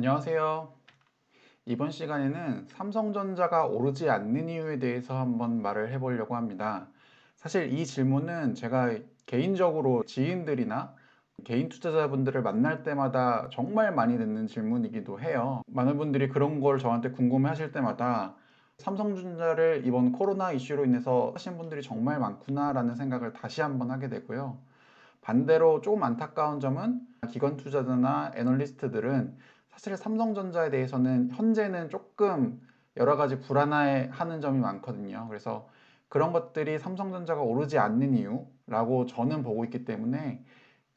안녕하세요. 이번 시간에는 삼성전자가 오르지 않는 이유에 대해서 한번 말을 해보려고 합니다. 사실 이 질문은 제가 개인적으로 지인들이나 개인 투자자분들을 만날 때마다 정말 많이 듣는 질문이기도 해요. 많은 분들이 그런 걸 저한테 궁금해 하실 때마다 삼성전자를 이번 코로나 이슈로 인해서 하신 분들이 정말 많구나라는 생각을 다시 한번 하게 되고요. 반대로 조금 안타까운 점은 기관 투자자나 애널리스트들은 사실 삼성전자에 대해서는 현재는 조금 여러 가지 불안해하는 점이 많거든요. 그래서 그런 것들이 삼성전자가 오르지 않는 이유라고 저는 보고 있기 때문에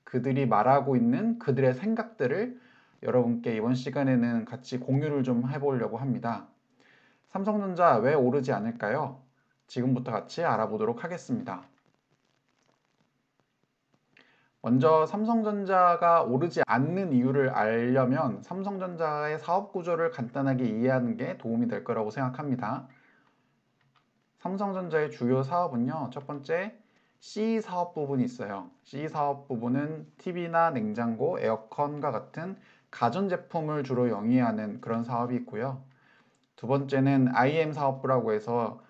그들이 말하고 있는 그들의 생각들을 여러분께 이번 시간에는 같이 공유를 좀 해보려고 합니다. 삼성전자 왜 오르지 않을까요? 지금부터 같이 알아보도록 하겠습니다. 먼저 삼성전자가 오르지 않는 이유를 알려면 삼성전자의 사업 구조를 간단하게 이해하는 게 도움이 될 거라고 생각합니다. 삼성전자의 주요 사업은요, 첫 번째 C 사업 부분이 있어요. C 사업 부분은 TV나 냉장고, 에어컨과 같은 가전제품을 주로 영위하는 그런 사업이 있고요. 두 번째는 IM 사업부라고 해서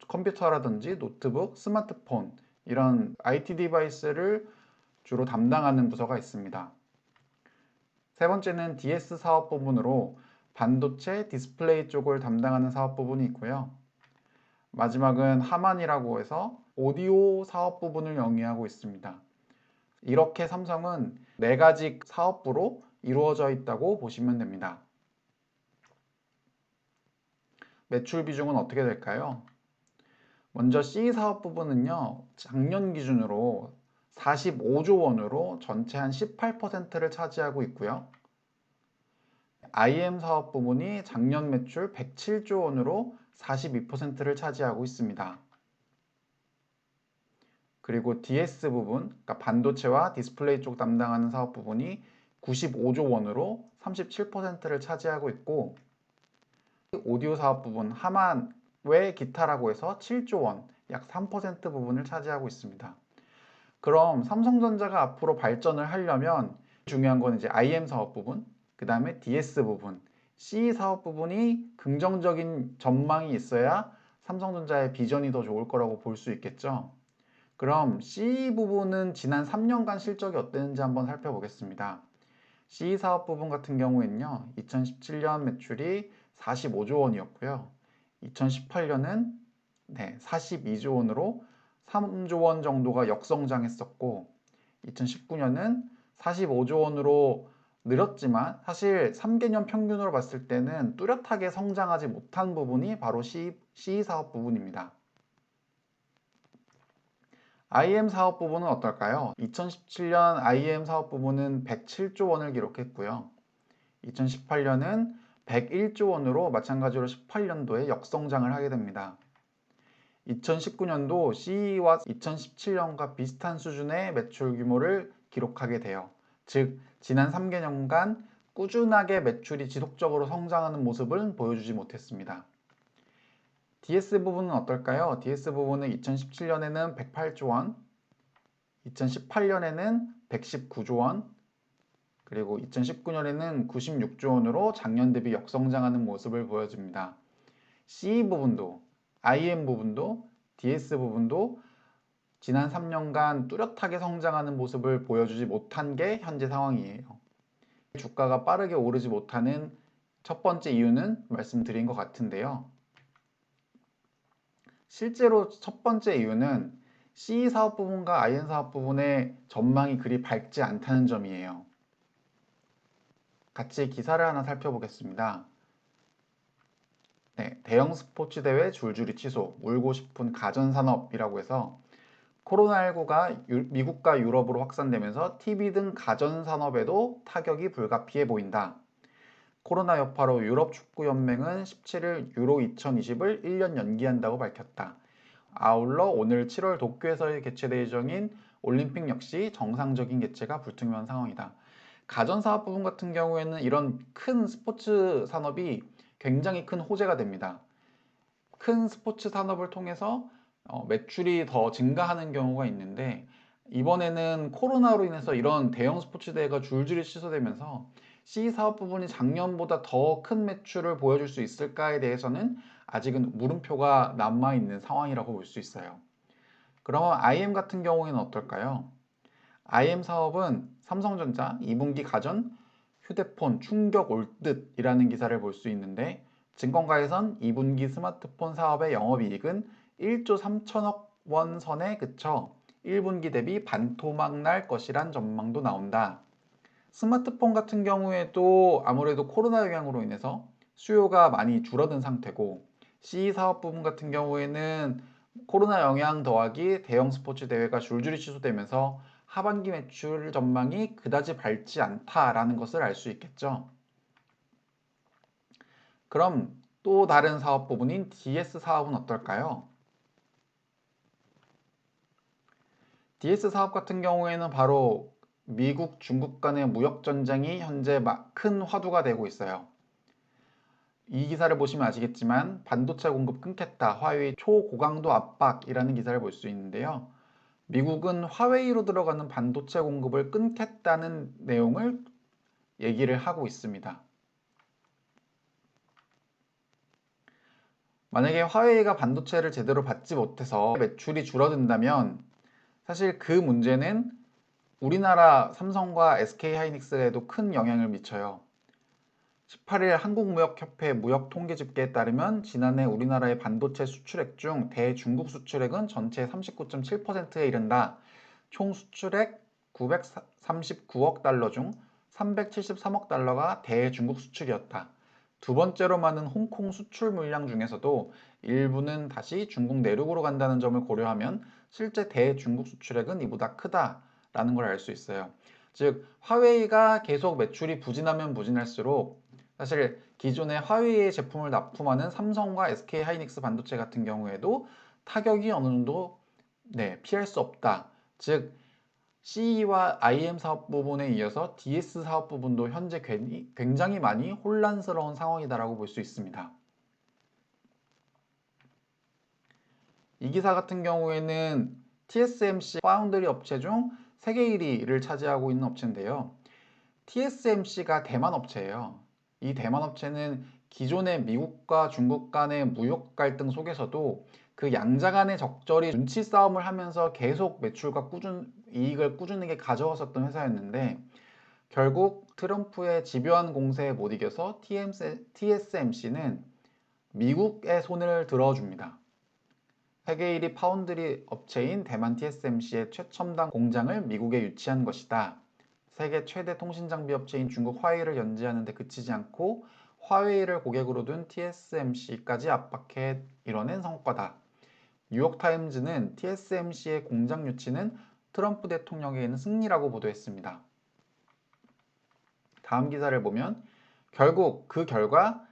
컴퓨터라든지 노트북, 스마트폰 이런 IT 디바이스를 주로 담당하는 부서가 있습니다. 세 번째는 DS 사업 부분으로 반도체 디스플레이 쪽을 담당하는 사업 부분이 있고요. 마지막은 하만이라고 해서 오디오 사업 부분을 영위하고 있습니다. 이렇게 삼성은 네 가지 사업부로 이루어져 있다고 보시면 됩니다. 매출 비중은 어떻게 될까요? 먼저 C 사업 부분은요, 작년 기준으로 45조 원으로 전체 한 18%를 차지하고 있고요. IM 사업 부문이 작년 매출 107조 원으로 42%를 차지하고 있습니다. 그리고 DS 부분, 그러니까 반도체와 디스플레이 쪽 담당하는 사업 부분이 95조 원으로 37%를 차지하고 있고, 오디오 사업 부분 하만 외 기타라고 해서 7조 원, 약 3% 부분을 차지하고 있습니다. 그럼 삼성전자가 앞으로 발전을 하려면 중요한 건 이제 IM 사업 부분, 그 다음에 DS 부분, C 사업 부분이 긍정적인 전망이 있어야 삼성전자의 비전이 더 좋을 거라고 볼 수 있겠죠. 그럼 C 부분은 지난 3년간 실적이 어땠는지 한번 살펴보겠습니다. C 사업 부분 같은 경우에는요, 2017년 매출이 45조 원이었고요. 2018년은 42조 원으로 3조 원 정도가 역성장했었고, 2019년은 45조 원으로 늘었지만 사실 3개년 평균으로 봤을 때는 뚜렷하게 성장하지 못한 부분이 바로 C 사업 부분입니다. IM 사업 부분은 어떨까요? 2017년 IM 사업 부분은 107조 원을 기록했고요. 2018년은 101조 원으로 마찬가지로 18년도에 역성장을 하게 됩니다. 2019년도 CE와 2017년과 비슷한 수준의 매출 규모를 기록하게 돼요. 즉, 지난 3개년간 꾸준하게 매출이 지속적으로 성장하는 모습을 보여주지 못했습니다. DS 부분은 어떨까요? DS 부분은 2017년에는 108조 원, 2018년에는 119조 원, 그리고 2019년에는 96조 원으로 작년 대비 역성장하는 모습을 보여줍니다. C 부분도, IM 부분도, DS 부분도 지난 3년간 뚜렷하게 성장하는 모습을 보여주지 못한 게 현재 상황이에요. 주가가 빠르게 오르지 못하는 첫 번째 이유는 말씀드린 것 같은데요. 실제로 첫 번째 이유는 C 사업 부분과 IM 사업 부분의 전망이 그리 밝지 않다는 점이에요. 같이 기사를 하나 살펴보겠습니다. 대형 스포츠 대회 줄줄이 취소, 울고 싶은 가전산업이라고 해서 코로나19가 미국과 유럽으로 확산되면서 TV 등 가전산업에도 타격이 불가피해 보인다. 코로나 여파로 유럽축구연맹은 17일 유로 2020을 1년 연기한다고 밝혔다. 아울러 오늘 7월 도쿄에서 개최될 예정인 올림픽 역시 정상적인 개최가 불투명한 상황이다. 가전사업 부분 같은 경우에는 이런 큰 스포츠 산업이 굉장히 큰 호재가 됩니다. 큰 스포츠 산업을 통해서 매출이 더 증가하는 경우가 있는데, 이번에는 코로나로 인해서 이런 대형 스포츠 대회가 줄줄이 취소되면서 C 사업 부분이 작년보다 더 큰 매출을 보여줄 수 있을까에 대해서는 아직은 물음표가 남아있는 상황이라고 볼 수 있어요. 그러면 IM 같은 경우에는 어떨까요? IM 사업은 삼성전자 2분기 가전 휴대폰 충격 올 듯이라는 기사를 볼 수 있는데 증권가에선 2분기 스마트폰 사업의 영업이익은 1조 3천억 원 선에 그쳐 1분기 대비 반토막 날 것이란 전망도 나온다. 스마트폰 같은 경우에도 아무래도 코로나 영향으로 인해서 수요가 많이 줄어든 상태고 CE 사업 부분 같은 경우에는 코로나 영향 더하기 대형 스포츠 대회가 줄줄이 취소되면서 하반기 매출 전망이 그다지 밝지 않다라는 것을 알 수 있겠죠. 그럼 또 다른 사업 부분인 DS 사업은 어떨까요? DS 사업 같은 경우에는 바로 미국, 중국 간의 무역 전쟁이 현재 큰 화두가 되고 있어요. 이 기사를 보시면 아시겠지만 반도체 공급 끊겠다, 화웨이 초고강도 압박이라는 기사를 볼 수 있는데요. 미국은 화웨이로 들어가는 반도체 공급을 끊겠다는 내용을 얘기를 하고 있습니다. 만약에 화웨이가 반도체를 제대로 받지 못해서 매출이 줄어든다면 사실 그 문제는 우리나라 삼성과 SK하이닉스에도 큰 영향을 미쳐요. 18일 한국무역협회 무역통계집계에 따르면 지난해 우리나라의 반도체 수출액 중 대중국 수출액은 전체의 39.7%에 이른다. 총 수출액 939억 달러 중 373억 달러가 대중국 수출이었다. 두 번째로 많은 홍콩 수출 물량 중에서도 일부는 다시 중국 내륙으로 간다는 점을 고려하면 실제 대중국 수출액은 이보다 크다라는 걸 알 수 있어요. 즉 화웨이가 계속 매출이 부진하면 부진할수록 사실 기존의 화웨이의 제품을 납품하는 삼성과 SK하이닉스 반도체 같은 경우에도 타격이 어느 정도 피할 수 없다. 즉 CE와 IM 사업 부분에 이어서 DS 사업 부분도 현재 굉장히 많이 혼란스러운 상황이다라고 볼 수 있습니다. 이 기사 같은 경우에는 TSMC 파운드리 업체 중 세계 1위를 차지하고 있는 업체인데요. TSMC가 대만 업체예요. 이 대만 업체는 기존의 미국과 중국 간의 무역 갈등 속에서도 그 양자 간의 적절히 눈치 싸움을 하면서 계속 매출과 이익을 꾸준하게 가져왔었던 회사였는데 결국 트럼프의 집요한 공세에 못 이겨서 TSMC는 미국의 손을 들어줍니다. 세계 1위 파운드리 업체인 대만 TSMC의 최첨단 공장을 미국에 유치한 것이다. 세계 최대 통신 장비 업체인 중국 화웨이를 연지하는 데 그치지 않고 화웨이를 고객으로 둔 TSMC까지 압박해 이뤄낸 성과다. 뉴욕타임즈는 TSMC의 공장 유치는 트럼프 대통령에게는 승리라고 보도했습니다. 다음 기사를 보면 결국 그 결과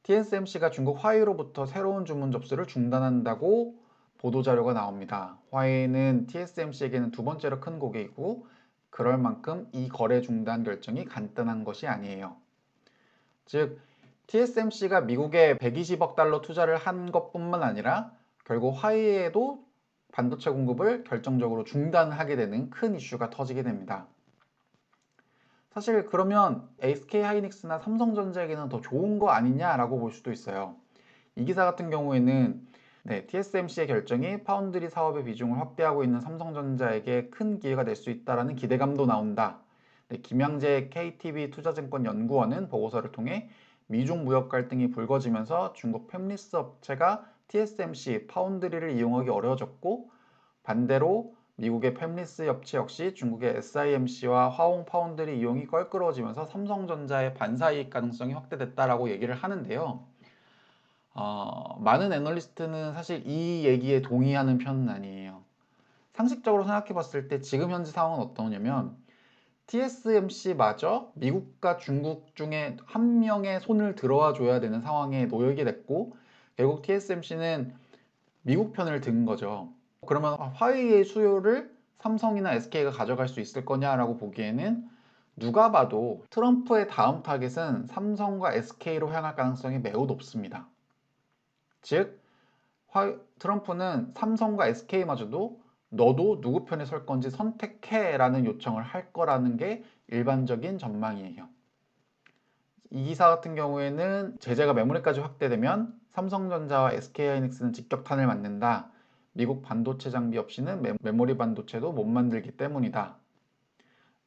TSMC가 중국 화웨이로부터 새로운 주문 접수를 중단한다고 보도자료가 나옵니다. 화웨이는 TSMC에게는 두 번째로 큰 고객이고 그럴 만큼 이 거래 중단 결정이 간단한 것이 아니에요. 즉 TSMC가 미국에 120억 달러 투자를 한 것뿐만 아니라 결국 화웨이에도 반도체 공급을 결정적으로 중단하게 되는 큰 이슈가 터지게 됩니다. 사실 그러면 SK하이닉스나 삼성전자에게는 더 좋은 거 아니냐라고 볼 수도 있어요. 이 기사 같은 경우에는 TSMC의 결정이 파운드리 사업의 비중을 확대하고 있는 삼성전자에게 큰 기회가 될 수 있다는 기대감도 나온다. 김양재 KTB 투자증권 연구원은 보고서를 통해 미중 무역 갈등이 불거지면서 중국 팹리스 업체가 TSMC 파운드리를 이용하기 어려워졌고 반대로 미국의 팹리스 업체 역시 중국의 SIMC와 화홍 파운드리 이용이 껄끄러워지면서 삼성전자의 반사이익 가능성이 확대됐다라고 얘기를 하는데요. 많은 애널리스트는 사실 이 얘기에 동의하는 편은 아니에요. 상식적으로 생각해 봤을 때 지금 현재 상황은 어떠냐면 TSMC마저 미국과 중국 중에 한 명의 손을 들어와 줘야 되는 상황에 놓이게 됐고 결국 TSMC는 미국 편을 든 거죠. 그러면 화웨이의 수요를 삼성이나 SK가 가져갈 수 있을 거냐라고 보기에는 누가 봐도 트럼프의 다음 타겟은 삼성과 SK로 향할 가능성이 매우 높습니다. 즉 트럼프는 삼성과 SK마저도 너도 누구 편에 설 건지 선택해 라는 요청을 할 거라는 게 일반적인 전망이에요. 이 기사 같은 경우에는 제재가 메모리까지 확대되면 삼성전자와 SK하이닉스는 직격탄을 맞는다. 미국 반도체 장비 없이는 메모리 반도체도 못 만들기 때문이다.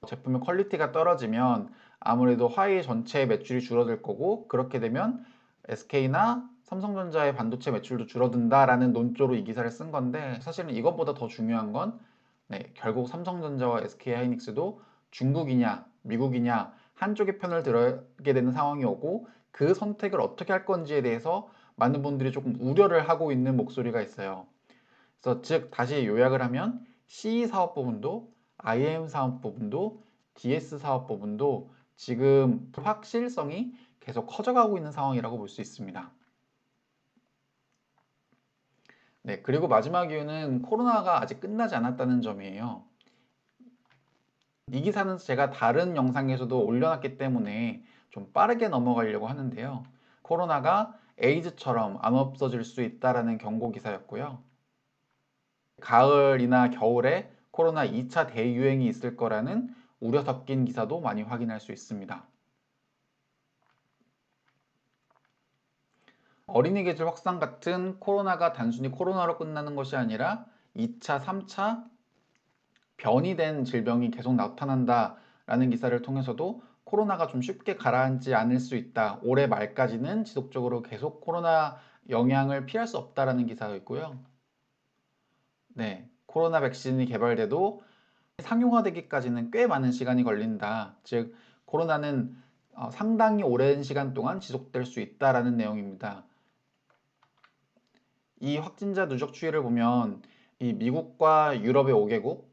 제품의 퀄리티가 떨어지면 아무래도 화웨이 전체 매출이 줄어들 거고, 그렇게 되면 SK나 삼성전자의 반도체 매출도 줄어든다라는 논조로 이 기사를 쓴 건데, 사실은 이것보다 더 중요한 건 결국 삼성전자와 SK하이닉스도 중국이냐 미국이냐 한쪽의 편을 들게 되는 상황이 오고, 그 선택을 어떻게 할 건지에 대해서 많은 분들이 조금 우려를 하고 있는 목소리가 있어요. 그래서 즉 다시 요약을 하면 CE 사업 부분도 IM 사업 부분도 DS 사업 부분도 지금 확실성이 계속 커져가고 있는 상황이라고 볼 수 있습니다. 네, 그리고 마지막 이유는 코로나가 아직 끝나지 않았다는 점이에요. 이 기사는 제가 다른 영상에서도 올려놨기 때문에 좀 빠르게 넘어가려고 하는데요. 코로나가 에이즈처럼 안 없어질 수 있다라는 경고 기사였고요. 가을이나 겨울에 코로나 2차 대유행이 있을 거라는 우려 섞인 기사도 많이 확인할 수 있습니다. 어린이 계절 확산 같은 코로나가 단순히 코로나로 끝나는 것이 아니라 2차, 3차 변이 된 질병이 계속 나타난다라는 기사를 통해서도 코로나가 좀 쉽게 가라앉지 않을 수 있다. 올해 말까지는 지속적으로 계속 코로나 영향을 피할 수 없다라는 기사가 있고요. 네, 코로나 백신이 개발돼도 상용화되기까지는 꽤 많은 시간이 걸린다. 즉, 코로나는 상당히 오랜 시간 동안 지속될 수 있다라는 내용입니다. 이 확진자 누적 추이를 보면 이 미국과 유럽의 5개국,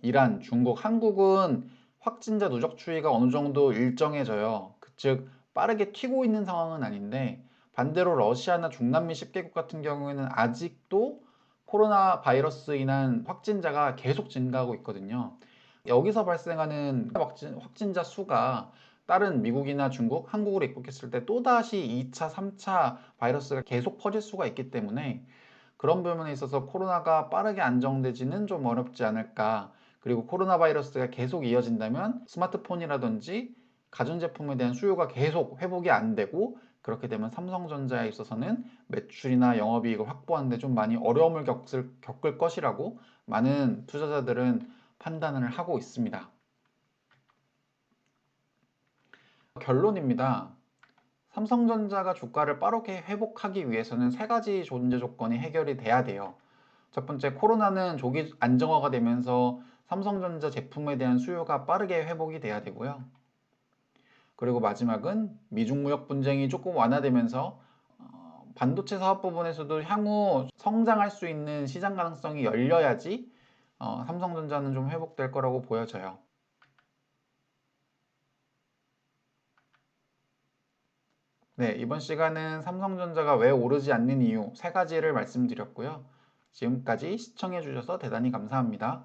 이란, 중국, 한국은 확진자 누적 추이가 어느 정도 일정해져요. 즉 빠르게 튀고 있는 상황은 아닌데, 반대로 러시아나 중남미 10개국 같은 경우에는 아직도 코로나 바이러스 인한 확진자가 계속 증가하고 있거든요. 여기서 발생하는 확진자 수가 다른 미국이나 중국, 한국으로 입국했을 때 또다시 2차, 3차 바이러스가 계속 퍼질 수가 있기 때문에 그런 부분에 있어서 코로나가 빠르게 안정되지는 좀 어렵지 않을까. 그리고 코로나 바이러스가 계속 이어진다면 스마트폰이라든지 가전제품에 대한 수요가 계속 회복이 안 되고, 그렇게 되면 삼성전자에 있어서는 매출이나 영업이익을 확보하는데 좀 많이 어려움을 겪을 것이라고 많은 투자자들은 판단을 하고 있습니다. 결론입니다. 삼성전자가 주가를 빠르게 회복하기 위해서는 세 가지 존재 조건이 해결이 돼야 돼요. 첫 번째, 코로나는 조기 안정화가 되면서 삼성전자 제품에 대한 수요가 빠르게 회복이 돼야 되고요. 그리고 마지막은 미중 무역 분쟁이 조금 완화되면서 반도체 사업 부분에서도 향후 성장할 수 있는 시장 가능성이 열려야지 삼성전자는 좀 회복될 거라고 보여져요. 네, 이번 시간은 삼성전자가 왜 오르지 않는 이유 세 가지를 말씀드렸고요. 지금까지 시청해 주셔서 대단히 감사합니다.